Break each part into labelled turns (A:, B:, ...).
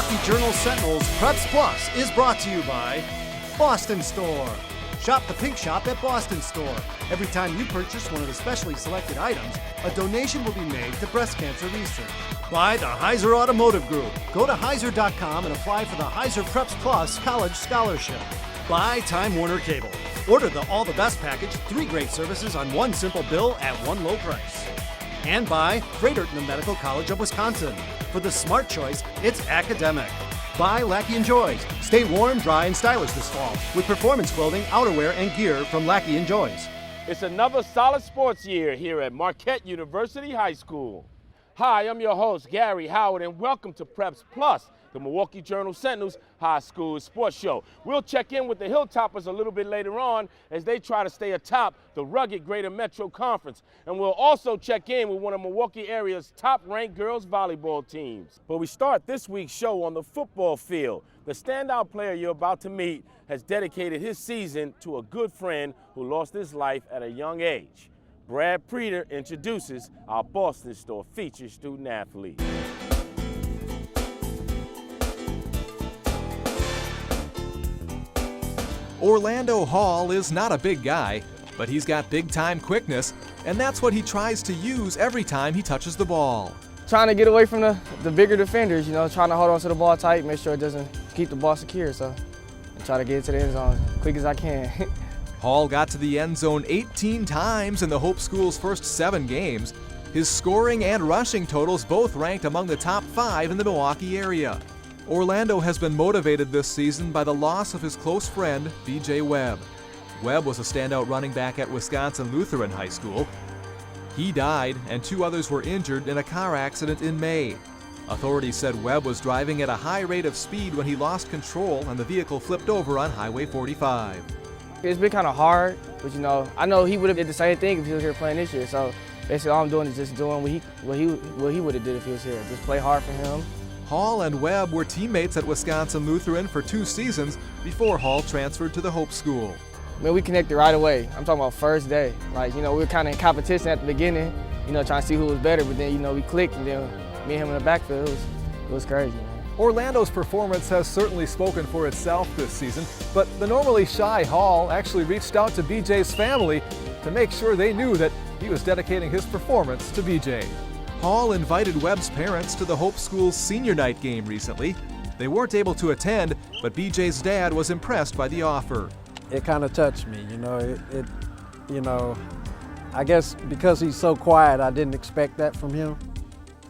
A: Milwaukee Journal Sentinel's Preps Plus is brought to you by Boston Store. Shop the Pink Shop at Boston Store. Every time you purchase one of the specially selected items, a donation will be made to breast cancer research. By the Heiser Automotive Group. Go to Heiser.com and apply for the Heiser Preps Plus College Scholarship. By Time Warner Cable. Order the All the Best package, 3 great services on one simple bill at one low price. And by Fredericton Medical College of Wisconsin. For the smart choice, it's academic. By Lackey & Joys. Stay warm, dry, and stylish this fall with performance clothing, outerwear, and gear from Lackey & Joys.
B: It's another solid sports year here at Marquette University High School. Hi, I'm your host, Gary Howard, and welcome to Preps Plus, the Milwaukee Journal Sentinel's high school sports show. We'll check in with the Hilltoppers a little bit later on as they try to stay atop the rugged Greater Metro Conference. And we'll also check in with one of Milwaukee area's top-ranked girls volleyball teams. But we start this week's show on the football field. The standout player you're about to meet has dedicated his season to a good friend who lost his life at a young age. Brad Preeter introduces our Boston Store featured student athlete.
C: Orlando Hall is not a big guy, but he's got big-time quickness, and that's what he tries to use every time he touches the ball.
D: Trying to get away from the bigger defenders, trying to hold on to the ball tight, make sure it doesn't keep the ball secure, so I try to get it to the end zone as quick as I can.
C: Hall got to the end zone 18 times in the Hope School's first 7 games. His scoring and rushing totals both ranked among the top 5 in the Milwaukee area. Orlando has been motivated this season by the loss of his close friend, B.J. Webb. Webb was a standout running back at Wisconsin Lutheran High School. He died, and 2 others were injured in a car accident in May. Authorities said Webb was driving at a high rate of speed when he lost control and the vehicle flipped over on Highway 45.
D: It's been kind of hard, but I know he would have did the same thing if he was here playing this year. So basically all I'm doing is just doing what he would have did if he was here. Just play hard for him.
C: Hall and Webb were teammates at Wisconsin Lutheran for 2 seasons before Hall transferred to the Hope School.
D: We connected right away. I'm talking about first day. We were kind of in competition at the beginning, trying to see who was better, but then, we clicked, and then me and him in the backfield, it was crazy, man.
E: Orlando's performance has certainly spoken for itself this season, but the normally shy Hall actually reached out to BJ's family to make sure they knew that he was dedicating his performance to BJ.
C: Hall invited Webb's parents to the Hope School's senior night game recently. They weren't able to attend, but BJ's dad was impressed by the offer.
F: It kind of touched me, I guess because he's so quiet, I didn't expect that from him.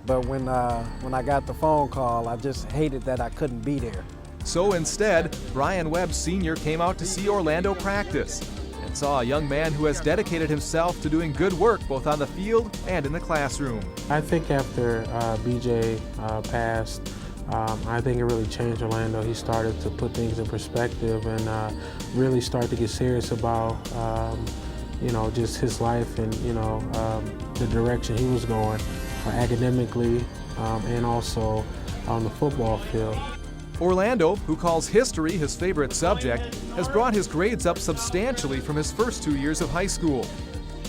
F: But when I got the phone call, I just hated that I couldn't be there.
C: So instead, Brian Webb Sr. came out to see Orlando practice and saw a young man who has dedicated himself to doing good work both on the field and in the classroom.
G: I think after BJ passed, I think it really changed Orlando. He started to put things in perspective and really start to get serious about just his life and the direction he was going academically and also on the football field.
C: Orlando, who calls history his favorite subject, has brought his grades up substantially from his first 2 years of high school.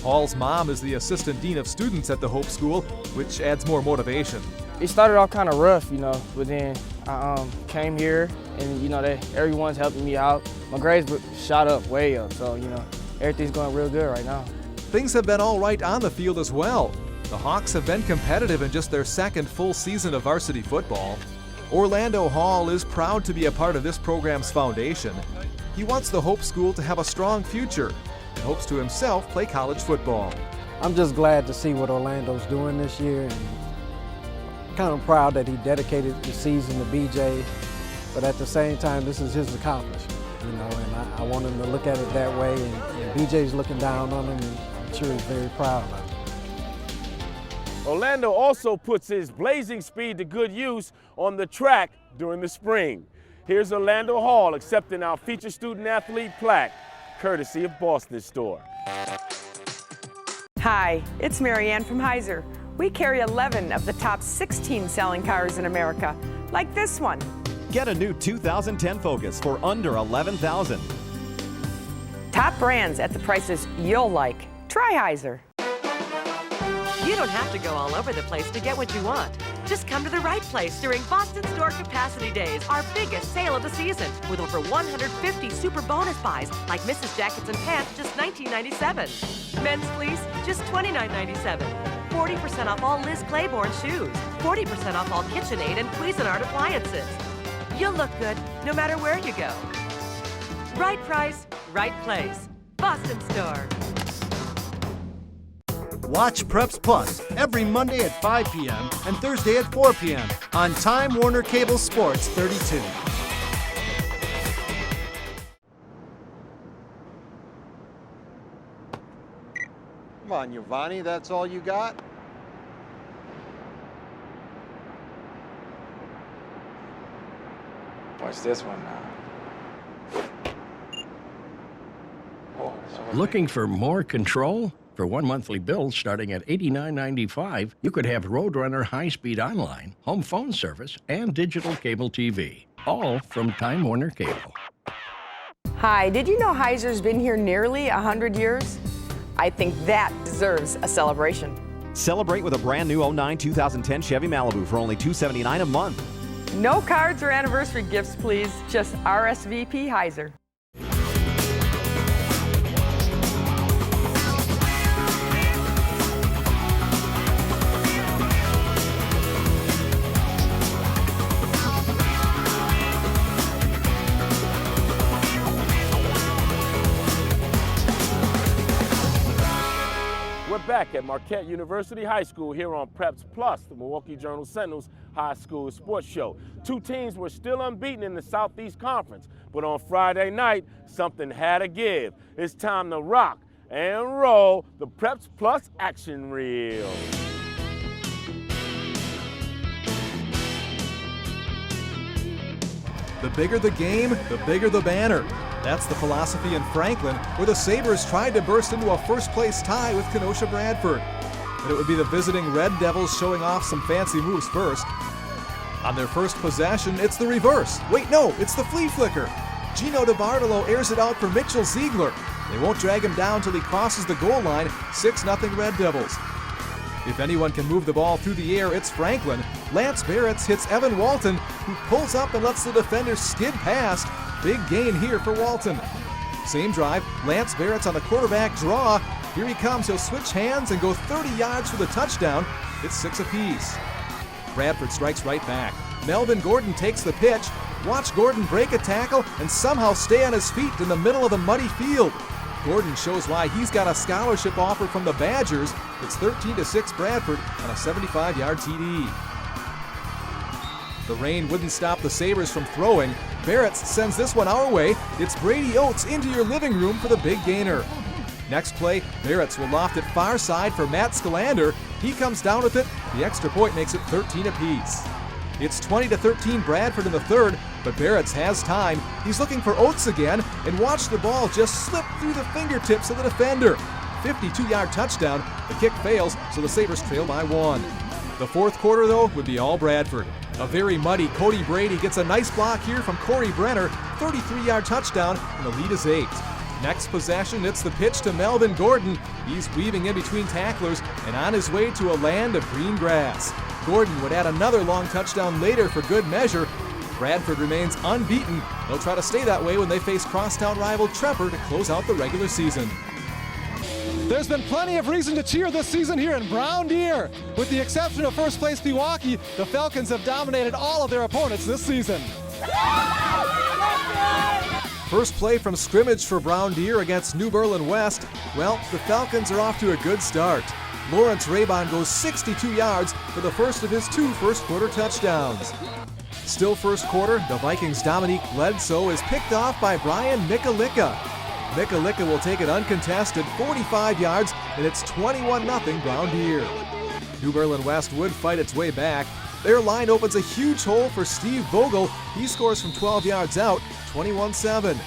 C: Hall's mom is the assistant dean of students at the Hope School, which adds more motivation.
D: It started off kind of rough, but then I came here and, everyone's helping me out. My grades shot up, way up, so, everything's going real good right now.
C: Things have been all right on the field as well. The Hawks have been competitive in just their 2nd full season of varsity football. Orlando Hall is proud to be a part of this program's foundation. He wants the Hope School to have a strong future and hopes to himself play college football.
F: I'm just glad to see what Orlando's doing this year, and kind of proud that he dedicated the season to BJ, but at the same time, this is his accomplishment, and I want him to look at it that way, and BJ's looking down on him, and I'm sure he's very proud of him.
B: Orlando also puts his blazing speed to good use on the track during the spring. Here's Orlando Hall accepting our featured student athlete plaque, courtesy of Boston Store.
H: Hi, it's Marianne from Heiser. We carry 11 of the top 16 selling cars in America, like this one.
I: Get a new 2010 Focus for under $11,000.
H: Top brands at the prices you'll like. Try Heiser.
J: You don't have to go all over the place to get what you want. Just come to the right place during Boston Store Capacity Days, our biggest sale of the season, with over 150 super bonus buys, like Mrs. Jackets and Pants, just $19.97. Men's fleece, just $29.97. 40% off all Liz Claiborne shoes. 40% off all KitchenAid and Cuisinart appliances. You'll look good no matter where you go. Right price, right place. Boston Store.
A: Watch Preps Plus every Monday at 5 p.m. and Thursday at 4 p.m. on Time Warner Cable Sports 32.
K: Come on, Giovanni, that's all you got?
L: Watch this one now.
M: Looking for more control? For one monthly bill starting at $89.95, you could have Roadrunner high-speed online, home phone service, and digital cable TV, all from Time Warner Cable.
H: Hi, did you know Heiser's been here nearly 100 years? I think that deserves a celebration.
I: Celebrate with a brand new 09-2010 Chevy Malibu for only $279 a month.
H: No cards or anniversary gifts, please. Just RSVP Heiser.
B: We're back at Marquette University High School here on Preps Plus, the Milwaukee Journal Sentinel's high school sports show. Two teams were still unbeaten in the Southeast Conference, but on Friday night, something had to give. It's time to rock and roll the Preps Plus action reel.
C: The bigger the game, the bigger the banner. That's the philosophy in Franklin, where the Sabres tried to burst into a first-place tie with Kenosha Bradford. But it would be the visiting Red Devils showing off some fancy moves first. On their first possession, it's the reverse. Wait, no, it's the flea flicker. Gino DiBartolo airs it out for Mitchell Ziegler. They won't drag him down till he crosses the goal line, 6-0 Red Devils. If anyone can move the ball through the air, it's Franklin. Lance Barretts hits Evan Walton, who pulls up and lets the defender skid past. Big gain here for Walton. Same drive, Lance Barretts on the quarterback draw. Here he comes, he'll switch hands and go 30 yards for the touchdown. It's 6 apiece. Bradford strikes right back. Melvin Gordon takes the pitch. Watch Gordon break a tackle and somehow stay on his feet in the middle of the muddy field. Gordon shows why he's got a scholarship offer from the Badgers. It's 13-6 Bradford on a 75-yard TD. The rain wouldn't stop the Sabres from throwing. Barretts sends this one our way. It's Brady Oates into your living room for the big gainer. Next play, Barretts will loft it far side for Matt Scalander. He comes down with it. The extra point makes it 13 apiece. It's 20-13 Bradford in the third, but Barretts has time. He's looking for Oates again, and watch the ball just slip through the fingertips of the defender. 52-yard touchdown. The kick fails, so the Sabres trail by 1. The fourth quarter, though, would be all Bradford. A very muddy Cody Brady gets a nice block here from Corey Brenner. 33-yard touchdown, and the lead is 8. Next possession, it's the pitch to Melvin Gordon. He's weaving in between tacklers and on his way to a land of green grass. Gordon would add another long touchdown later for good measure. Bradford remains unbeaten. They'll try to stay that way when they face crosstown rival Tremper to close out the regular season.
E: There's been plenty of reason to cheer this season here in Brown Deer. With the exception of first place Pewaukee, the Falcons have dominated all of their opponents this season.
C: First play from scrimmage for Brown Deer against New Berlin West. Well, the Falcons are off to a good start. Lawrence Raybon goes 62 yards for the first of his 2 first-quarter touchdowns. Still first quarter, the Vikings' Dominique Bledsoe is picked off by Brian Michalika. Michalika will take it uncontested, 45 yards, and it's 21-0 Brown Deer. New Berlin West would fight its way back. Their line opens a huge hole for Steve Vogel. He scores from 12 yards out, 21-7.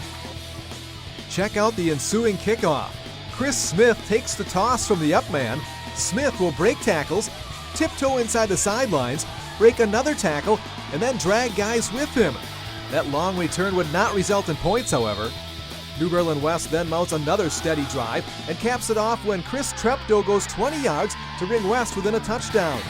C: Check out the ensuing kickoff. Chris Smith takes the toss from the up man. Smith will break tackles, tiptoe inside the sidelines, break another tackle, and then drag guys with him. That long return would not result in points, however. New Berlin West then mounts another steady drive and caps it off when Chris Treptow goes 20 yards to bring West within a touchdown.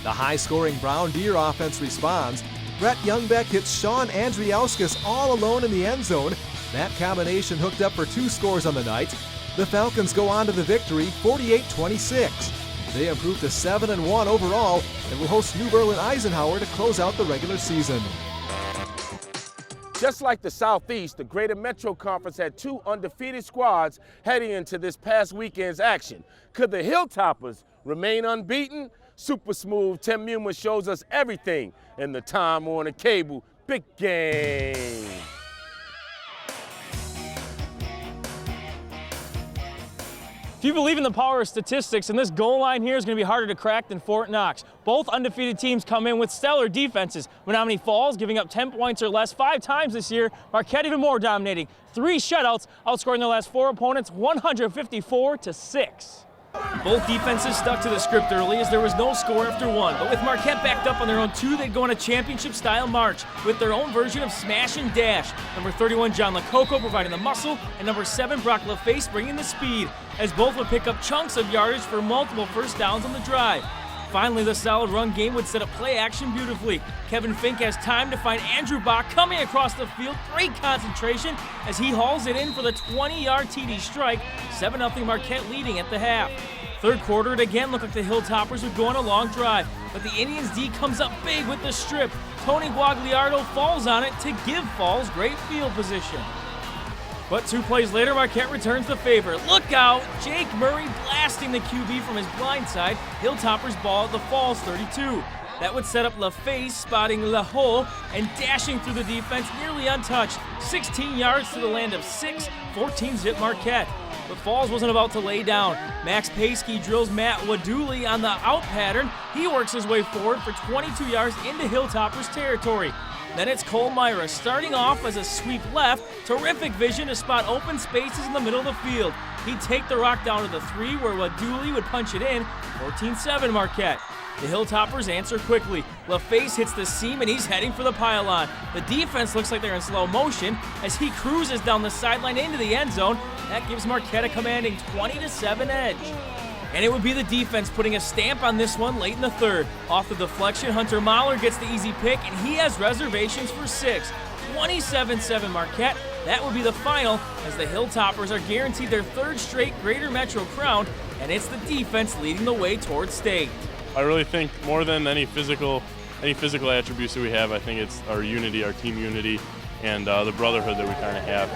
C: The high-scoring Brown Deer offense responds. Brett Youngbeck hits Sean Andriauskas all alone in the end zone. That combination hooked up for 2 scores on the night. The Falcons go on to the victory, 48-26. They improve to 7-1 overall and will host New Berlin Eisenhower to close out the regular season.
B: Just like the Southeast, the Greater Metro Conference had 2 undefeated squads heading into this past weekend's action. Could the Hilltoppers remain unbeaten? Super Smooth Tim Muma shows us everything in the Time Warner Cable Big Game.
L: If you believe in the power of statistics, and this goal line here is going to be harder to crack than Fort Knox. Both undefeated teams come in with stellar defenses. Menominee Falls giving up 10 points or less 5 times this year. Marquette even more dominating. 3 shutouts, outscoring their last 4 opponents 154-6. Both defenses stuck to the script early as there was no score after 1. But with Marquette backed up on their own 2, they'd go on a championship-style march with their own version of smash and dash. Number 31, John Lococo providing the muscle, and number 7, Brock LaFace bringing the speed, as both would pick up chunks of yardage for multiple first downs on the drive. Finally, the solid run game would set up play action beautifully. Kevin Fink has time to find Andrew Bach coming across the field. Great concentration as he hauls it in for the 20-yard TD strike. 7-0 Marquette leading at the half. Third quarter, it again looked like the Hilltoppers would go on a long drive, but the Indians D comes up big with the strip. Tony Guagliardo falls on it to give Falls great field position. But 2 plays later, Marquette returns the favor. Look out! Jake Murray blasting the QB from his blind side. Hilltoppers ball at the Falls 32. That would set up LaFace spotting LaHole and dashing through the defense nearly untouched. 16 yards to the land of 6, 14-zip Marquette. But Falls wasn't about to lay down. Max Paskey drills Matt Waduli on the out pattern. He works his way forward for 22 yards into Hilltoppers territory. Then it's Cole Myra starting off as a sweep left. Terrific vision to spot open spaces in the middle of the field. He'd take the rock down to the 3 where Waduli would punch it in. 14-7 Marquette. The Hilltoppers answer quickly. LaFace hits the seam and he's heading for the pylon. The defense looks like they're in slow motion as he cruises down the sideline into the end zone. That gives Marquette a commanding 20-7 edge. And it would be the defense putting a stamp on this one late in the third. Off the deflection, Hunter Mahler gets the easy pick, and he has reservations for 6. 27-7 Marquette. That would be the final, as the Hilltoppers are guaranteed their 3rd straight Greater Metro crown, and it's the defense leading the way towards state.
N: I really think more than any physical attributes that we have, I think it's our unity, our team unity, and the brotherhood that we kind of have.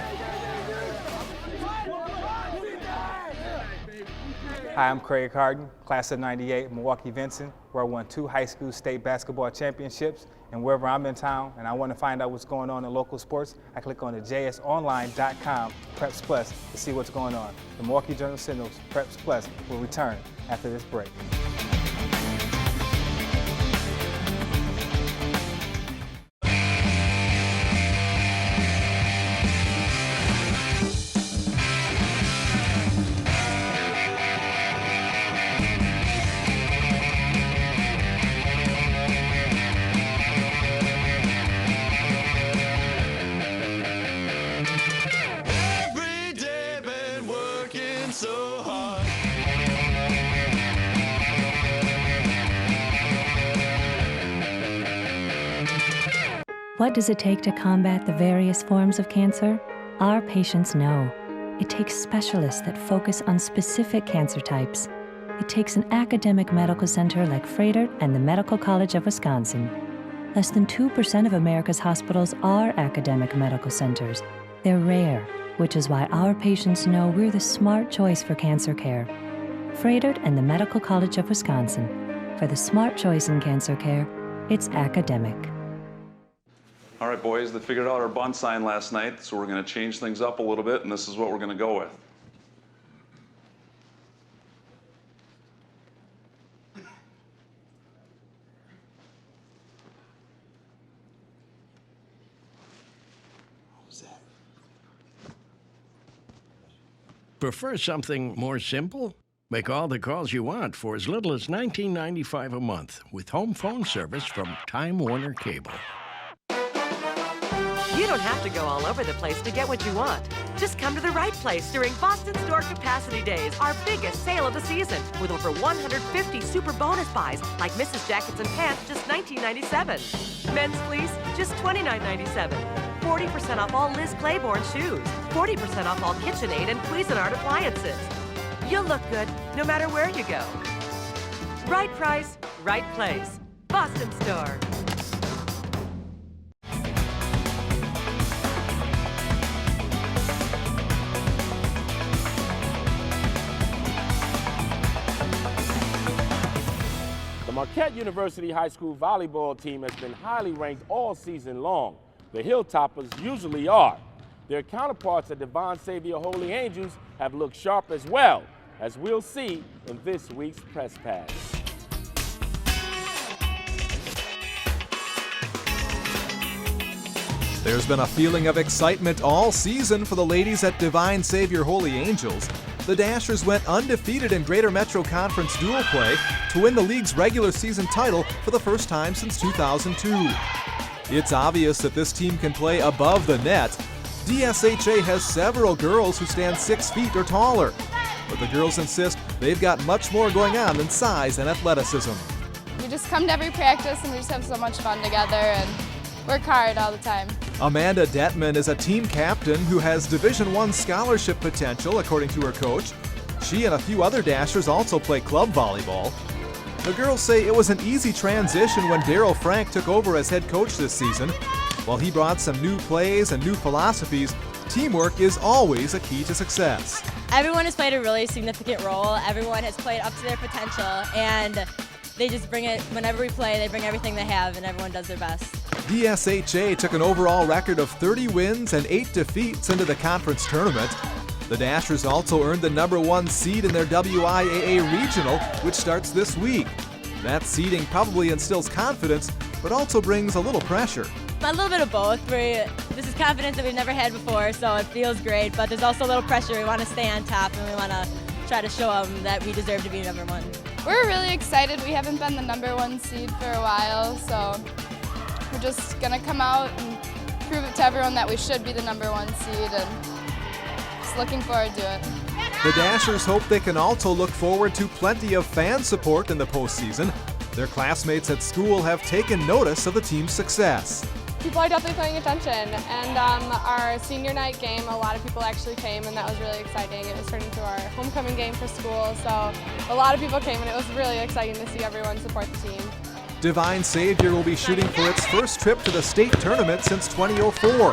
O: Hi, I'm Craig Harden, class of '98, Milwaukee-Vincent, where I won 2 high school state basketball championships. And wherever I'm in town and I want to find out what's going on in local sports, I click on the jsonline.com Preps Plus to see what's going on. The Milwaukee Journal-Sentinel's Preps Plus will return after this break.
P: What does it take to combat the various forms of cancer? Our patients know. It takes specialists that focus on specific cancer types. It takes an academic medical center like Froedtert and the Medical College of Wisconsin. Less than 2% of America's hospitals are academic medical centers. They're rare, which is why our patients know we're the smart choice for cancer care. Froedtert and the Medical College of Wisconsin. For the smart choice in cancer care, it's academic.
Q: All right, boys, they figured out our bunt sign last night, so we're going to change things up a little bit, and this is what we're going to go with.
M: Prefer something more simple? Make all the calls you want for as little as $19.95 a month with home phone service from Time Warner Cable.
J: You don't have to go all over the place to get what you want. Just come to the right place during Boston Store Capacity Days, our biggest sale of the season, with over 150 super bonus buys like Mrs. Jackets and Pants, just $19.97. Men's fleece, just $29.97. 40% off all Liz Claiborne shoes. 40% off all KitchenAid and Cuisinart appliances. You'll look good no matter where you go. Right price, right place. Boston Store.
B: The Marquette University High School volleyball team has been highly ranked all season long. The Hilltoppers usually are. Their counterparts at Devon Savior Holy Angels have looked sharp as well, as we'll see in this week's Press Pass.
C: There's been a feeling of excitement all season for the ladies at Divine Savior Holy Angels. The Dashers went undefeated in Greater Metro Conference dual play to win the league's regular season title for the first time since 2002. It's obvious that this team can play above the net. DSHA has several girls who stand 6 feet or taller, but the girls insist they've got much more going on than size and athleticism.
R: We just come to every practice and we just have so much fun together and work hard all the time.
C: Amanda Detman is a team captain who has Division I scholarship potential, according to her coach. She and a few other Dashers also play club volleyball. The girls say it was an easy transition when Daryl Frank took over as head coach this season. While he brought some new plays and new philosophies, teamwork is always a key to success.
S: Everyone has played a really significant role. Everyone has played up to their potential, and they just bring it, whenever we play, they bring everything they have, and everyone does their best.
C: DSHA took an overall record of 30 wins and 8 defeats into the conference tournament. The Dashers also earned the #1 seed in their WIAA Regional, which starts this week. That seeding probably instills confidence, but also brings a little pressure.
S: A little bit of both. This is confidence that we've never had before, so it feels great, but there's also a little pressure. We want to stay on top, and we want to try to show them that we deserve to be #1.
R: We're really excited. We haven't been the #1 seed for a while, so we're just going to come out and prove it to everyone that we should be the #1 seed, and just looking forward to it.
C: The Dashers hope they can also look forward to plenty of fan support in the postseason. Their classmates at school have taken notice of the team's success.
T: People are definitely paying attention, and our senior night game, a lot of people actually came, and that was really exciting. It was turned into our homecoming game for school, so a lot of people came, and it was really exciting to see everyone support the team.
C: Divine Savior will be shooting for its first trip to the state tournament since 2004.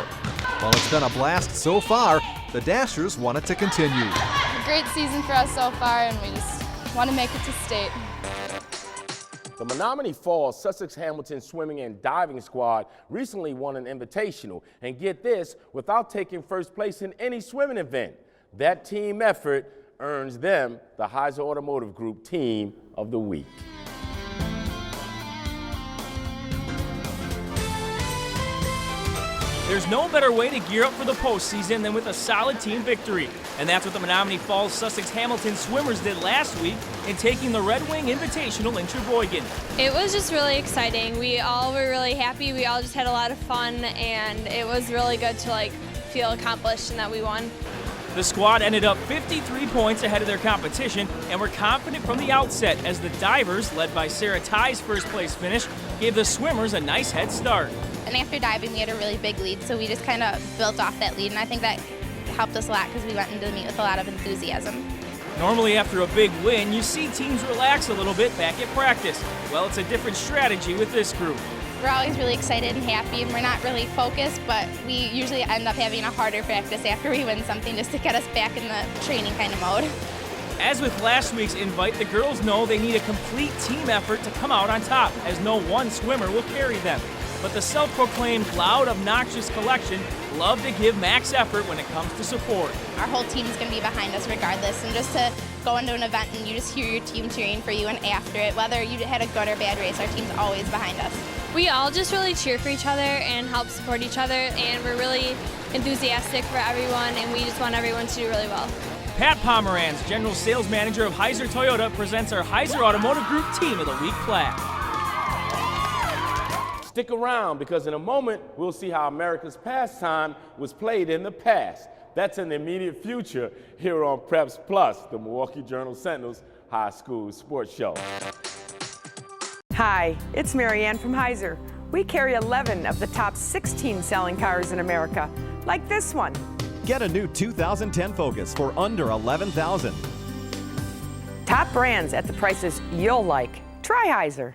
C: While it's been a blast so far, the Dashers want it to continue.
R: A great season for us so far, and we just want to make it to state.
B: The Menominee Falls Sussex Hamilton Swimming and Diving Squad recently won an invitational, and get this, without taking first place in any swimming event. That team effort earns them the Heiser Automotive Group Team of the Week.
L: There's no better way to gear up for the postseason than with a solid team victory. And that's what the Menominee Falls Sussex Hamilton swimmers did last week in taking the Red Wing Invitational in Sheboygan.
U: It was just really exciting. We all were really happy. We all just had a lot of fun, and it was really good to feel accomplished and that we won.
L: The squad ended up 53 points ahead of their competition and were confident from the outset as the divers, led by Sarah Ty's first place finish, gave the swimmers a nice head start.
V: And after diving, we had a really big lead, so we just kind of built off that lead, and I think that helped us a lot because we went into the meet with a lot of enthusiasm.
L: Normally after a big win, you see teams relax a little bit back at practice. Well, it's a different strategy with this group.
V: We're always really excited and happy, and we're not really focused, but we usually end up having a harder practice after we win something just to get us back in the training kind of mode.
L: As with last week's invite, the girls know they need a complete team effort to come out on top, as no one swimmer will carry them. But the self-proclaimed loud, obnoxious collection love to give max effort when it comes to support.
V: Our whole team is going to be behind us regardless, and just to go into an event and you just hear your team cheering for you, and after it, whether you had a good or bad race, our team's always behind us.
U: We all just really cheer for each other and help support each other, and we're really enthusiastic for everyone, and we just want everyone to do really well.
L: Pat Pomeranz, General Sales Manager of Heiser Toyota, presents our Heiser Automotive Group Team of the Week plaque.
B: Stick around, because in a moment, we'll see how America's pastime was played in the past. That's in the immediate future here on Preps Plus, the Milwaukee Journal-Sentinel's high school sports show.
H: Hi, it's Marianne from Heiser. We carry 11 of the top 16 selling cars in America, like this one.
I: Get a new 2010 Focus for under $11,000.
H: Top brands at the prices you'll like. Try Heiser.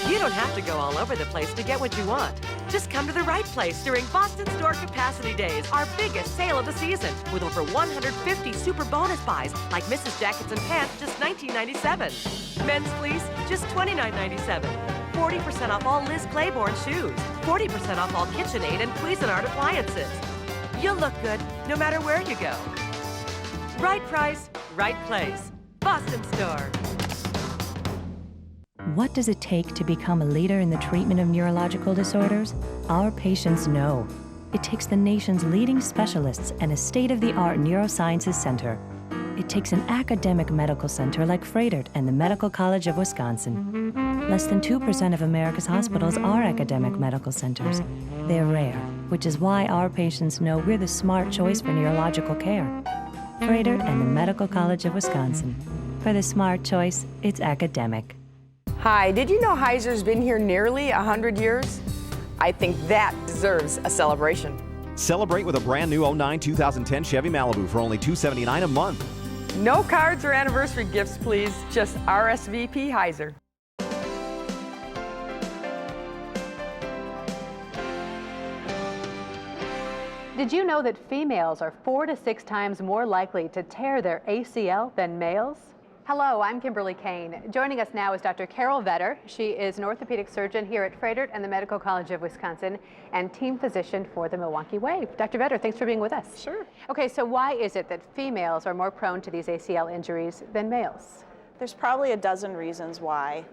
J: You don't have to go all over the place to get what you want. Just come to the right place during Boston Store Capacity Days, our biggest sale of the season, with over 150 super bonus buys, like Mrs. Jackets and Pants, just $19.97. Men's fleece, just $29.97. 40% off all Liz Claiborne shoes. 40% off all KitchenAid and Cuisinart appliances. You'll look good no matter where you go. Right price, right place. Boston Store.
P: What does it take to become a leader in the treatment of neurological disorders? Our patients know. It takes the nation's leading specialists and a state-of-the-art neurosciences center. It takes an academic medical center like Froedtert and the Medical College of Wisconsin. Less than 2% of America's hospitals are academic medical centers. They're rare, which is why our patients know we're the smart choice for neurological care. Froedtert and the Medical College of Wisconsin. For the smart choice, it's academic.
H: Hi, did you know Heiser's been here nearly 100 years? I think that deserves a celebration.
I: Celebrate with a brand new 09-2010 Chevy Malibu for only $279 a month.
H: No cards or anniversary gifts, please. Just RSVP Heiser.
D: Did you know that females are 4 to 6 times more likely to tear their ACL than males? Hello, I'm Kimberly Kane. Joining us now is Dr. Carol Vetter. She is an orthopedic surgeon here at Froedtert and the Medical College of Wisconsin and team physician for the Milwaukee Wave. Dr. Vetter, thanks for being with us.
G: Sure.
D: Okay, so why is it that females are more prone to these ACL injuries than males?
G: There's probably a dozen reasons why,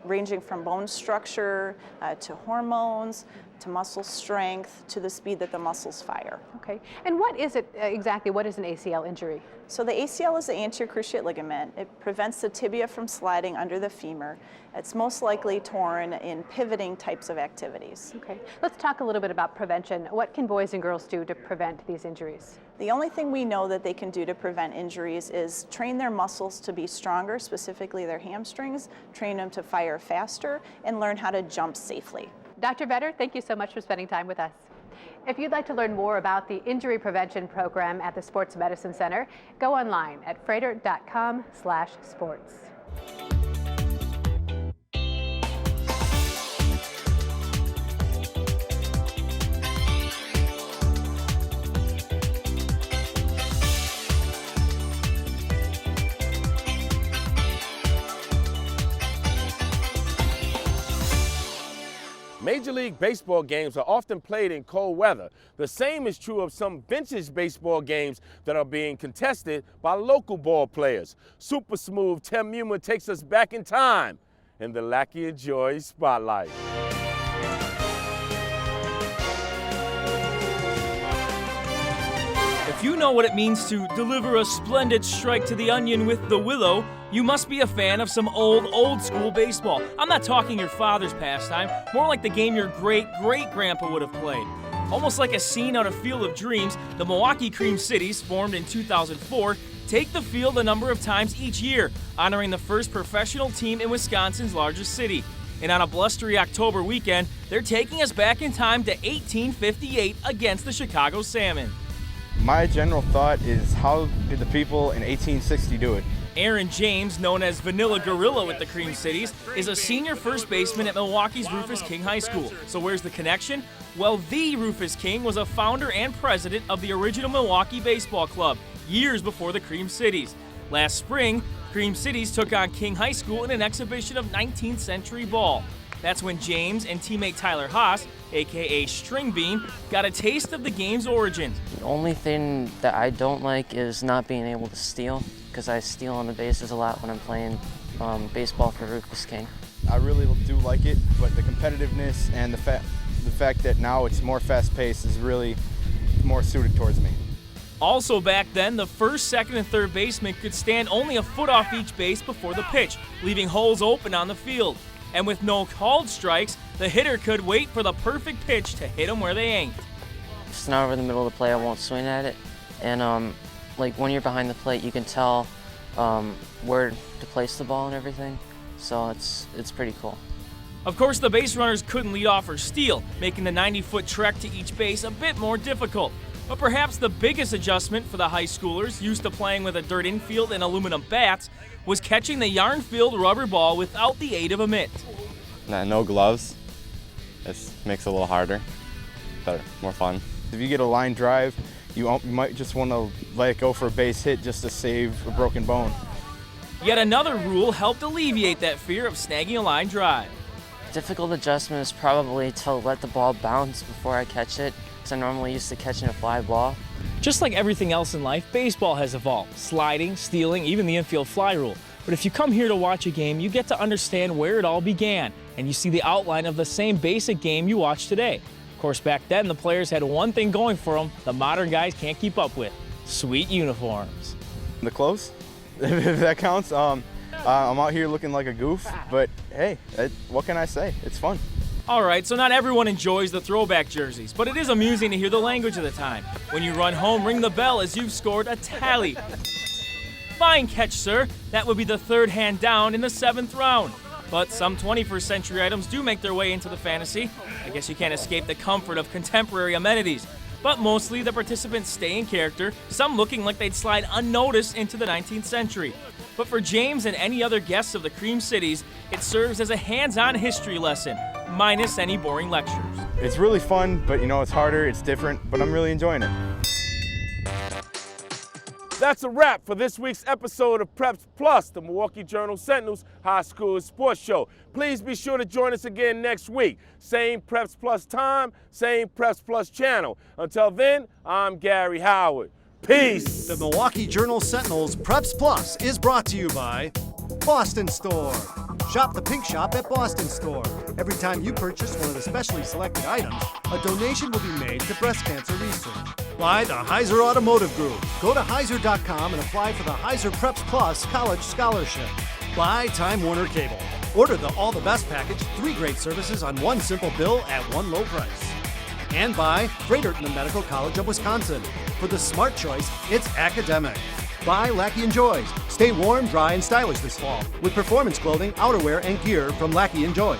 G: ranging from bone structure to hormones, to muscle strength, to the speed that the muscles fire.
D: Okay, and what is it exactly? What is an ACL injury?
G: So the ACL is the anterior cruciate ligament. It prevents the tibia from sliding under the femur. It's most likely torn in pivoting types of activities.
D: Okay, let's talk a little bit about prevention. What can boys and girls do to prevent these injuries?
G: The only thing we know that they can do to prevent injuries is train their muscles to be stronger, specifically their hamstrings, train them to fire faster, and learn how to jump safely.
D: Dr. Vetter, thank you so much for spending time with us. If you'd like to learn more about the injury prevention program at the Sports Medicine Center, go online at froedtert.com/sports.
B: Major League Baseball games are often played in cold weather. The same is true of some vintage baseball games that are being contested by local ball players. Super smooth Tim Muma takes us back in time in the Lackey and Joy Spotlight.
L: If you know what it means to deliver a splendid strike to the onion with the willow, you must be a fan of some old school baseball. I'm not talking your father's pastime, more like the game your great-great-grandpa would have played. Almost like a scene out of Field of Dreams, the Milwaukee Cream Cities, formed in 2004, take the field a number of times each year, honoring the first professional team in Wisconsin's largest city. And on a blustery October weekend, they're taking us back in time to 1858 against the Chicago Salmon.
W: My general thought is, how did the people in 1860 do it?
L: Aaron James, known as Vanilla Gorilla with the Cream Cities, is a senior first baseman at Milwaukee's Rufus King High School. So where's the connection? Well, the Rufus King was a founder and president of the original Milwaukee Baseball Club, years before the Cream Cities. Last spring, Cream Cities took on King High School in an exhibition of 19th century ball. That's when James and teammate Tyler Haas, aka String Bean, got a taste of the game's origins.
A: The only thing that I don't like is not being able to steal, because I steal on the bases a lot when I'm playing baseball for Rufus King.
W: I really do like it, but the competitiveness and the fact that now it's more fast-paced is really more suited towards me.
L: Also back then, the first, second, and third baseman could stand only a foot off each base before the pitch, leaving holes open on the field. And with no called strikes, the hitter could wait for the perfect pitch to hit them where they aimed.
A: If it's not over the middle of the plate, I won't swing at it. And like when you're behind the plate, you can tell where to place the ball and everything. So it's pretty cool.
L: Of course, the base runners couldn't lead off or steal, making the 90-foot trek to each base a bit more difficult. But perhaps the biggest adjustment for the high schoolers, used to playing with a dirt infield and aluminum bats, was catching the yarn-filled rubber ball without the aid of a mitt.
W: No gloves. It makes it a little harder, better, more fun. If you get a line drive, you might just want to let it go for a base hit just to save a broken bone.
L: Yet another rule helped alleviate that fear of snagging a line drive.
A: Difficult adjustment is probably to let the ball bounce before I catch it, because I'm normally used to catching a fly ball.
L: Just like everything else in life, baseball has evolved. Sliding, stealing, even the infield fly rule. But if you come here to watch a game, you get to understand where it all began, and you see the outline of the same basic game you watch today. Of course, back then, the players had one thing going for them the modern guys can't keep up with: sweet uniforms.
W: The clothes, if that counts. I'm out here looking like a goof, but hey, what can I say? It's fun.
L: All right, so not everyone enjoys the throwback jerseys, but it is amusing to hear the language of the time. When you run home, ring the bell as you've scored a tally. Fine catch, sir. That would be the third hand down in the 7th round. But some 21st century items do make their way into the fantasy. I guess you can't escape the comfort of contemporary amenities. But mostly the participants stay in character, some looking like they'd slide unnoticed into the 19th century. But for James and any other guests of the Cream Cities, it serves as a hands-on history lesson, minus any boring lectures.
W: It's really fun, but it's harder, it's different, but I'm really enjoying it.
B: That's a wrap for this week's episode of Preps Plus, the Milwaukee Journal Sentinel's High School Sports Show. Please be sure to join us again next week. Same Preps Plus time, same Preps Plus channel. Until then, I'm Gary Howard. Peace.
F: The Milwaukee Journal Sentinel's Preps Plus is brought to you by Boston Store. Shop the Pink Shop at Boston Store. Every time you purchase one of the specially selected items, a donation will be made to breast cancer research. By the Heiser Automotive Group. Go to Heiser.com and apply for the Heiser Preps Plus College Scholarship. By Time Warner Cable. Order the All the Best package, 3 great services on one simple bill at one low price. And by Great Eaton Medical College of Wisconsin. For the smart choice, it's academic. By Lackey & Joys. Stay warm, dry, and stylish this fall with performance clothing, outerwear, and gear from Lackey & Joys.